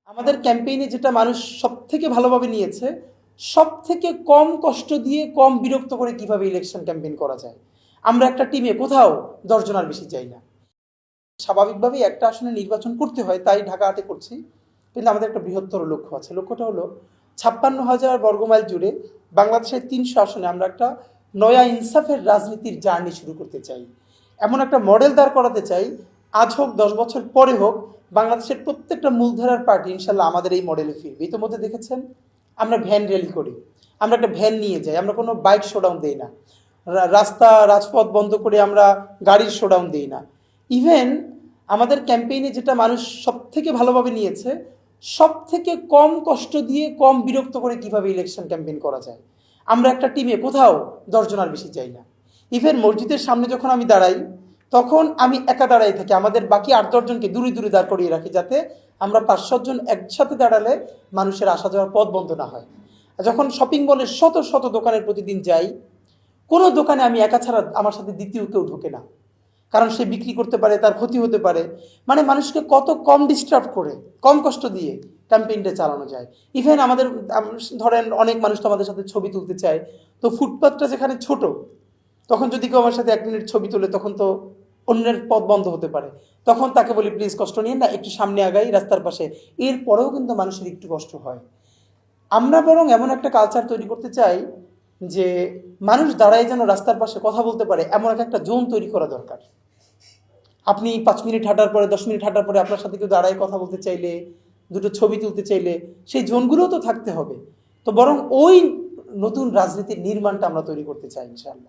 আমাদের ক্যাম্পেইনে যেটা মানুষ সবথেকে ভালোভাবে নিয়েছে, সবথেকে কম কষ্ট দিয়ে কম বিরক্ত করে কিভাবে ইলেকশন ক্যাম্পেইন করা যায়। আমরা একটা টিমে কোথাও 10 জন আর বেশি যাই না। স্বাভাবিকভাবেই একটা আসনে নির্বাচন করতে হয়, তাই ঢাকা আটে করছি। কিন্তু আমাদের একটা বৃহত্তর লক্ষ্য আছে। লক্ষ্যটা হলো 56,000 বর্গমাইল জুড়ে বাংলাদেশের 300 আসনে আমরা একটা নয়া ইনসাফের রাজনীতির জার্নি শুরু করতে চাই। এমন একটা মডেল দাঁড় করাতে চাই, আজ হোক 10 বছর পরে হোক, বাংলাদেশের প্রত্যেকটা মূলধারার পার্টি ইনশাল্লাহ আমাদের এই মডেলে ফিরবে। ইতিমধ্যে দেখেছেন আমরা ভ্যান র্যালি করি, আমরা একটা ভ্যান নিয়ে যাই, আমরা কোনো বাইক শোডাউন দিই না, রাস্তা রাজপথ বন্ধ করে আমরা গাড়ির শোডাউন দিই না। ইভেন আমাদের ক্যাম্পেইনে যেটা মানুষ সবথেকে ভালোভাবে নিয়েছে, সবথেকে কম কষ্ট দিয়ে কম বিরক্ত করে কিভাবে ইলেকশন ক্যাম্পেইন করা যায়। আমরা একটা টিমে কোথাও 10 জন আর বেশি যাই না। ইভেন মসজিদের সামনে যখন আমি দাঁড়াই, তখন আমি একা দাঁড়াই থাকি, আমাদের বাকি 8-10 জনকে দূরে দূরে দাঁড় করিয়ে রাখি, যাতে আমরা 5-7 জন একসাথে দাঁড়ালে মানুষের আসা যাওয়ার পথ বন্ধ না হয়। যখন শপিং মলের শত শত দোকানের প্রতিদিন যাই, কোনো দোকানে আমি একা ছাড়া আমার সাথে দ্বিতীয় কেউ ঢোকে না, কারণ সে বিক্রি করতে পারে, তার ক্ষতি হতে পারে। মানে মানুষকে কত কম ডিস্টার্ব করে, কম কষ্ট দিয়ে ক্যাম্পেইনটা চালানো যায়। ইভেন আমাদের ধরেন অনেক মানুষ তো আমাদের সাথে ছবি তুলতে চায়, তো ফুটপাথটা যেখানে ছোট, তখন যদি কেউ আমার সাথে 1 মিনিট ছবি তোলে, তখন তো অন্যের পথ বন্ধ হতে পারে। তখন তাকে বলি, প্লিজ কষ্ট নিয়ে না, একটু সামনে আগাই রাস্তার পাশে। এরপরেও কিন্তু মানুষের একটু কষ্ট হয়। আমরা বরং এমন একটা কালচার তৈরি করতে চাই যে মানুষ দাঁড়ায় যেন রাস্তার পাশে কথা বলতে পারে, এমন একটা জোন তৈরি করা দরকার। আপনি 5 মিনিট হাঁটার পরে, 10 মিনিট হাঁটার পরে আপনার সাথে কেউ দাঁড়ায় কথা বলতে চাইলে, দুটো ছবি তুলতে চাইলে, সেই জোনগুলোও তো থাকতে হবে। তো বরং ওই নতুন রাজনীতির নির্মাণটা আমরা তৈরি করতে চাই ইনশাআল্লাহ।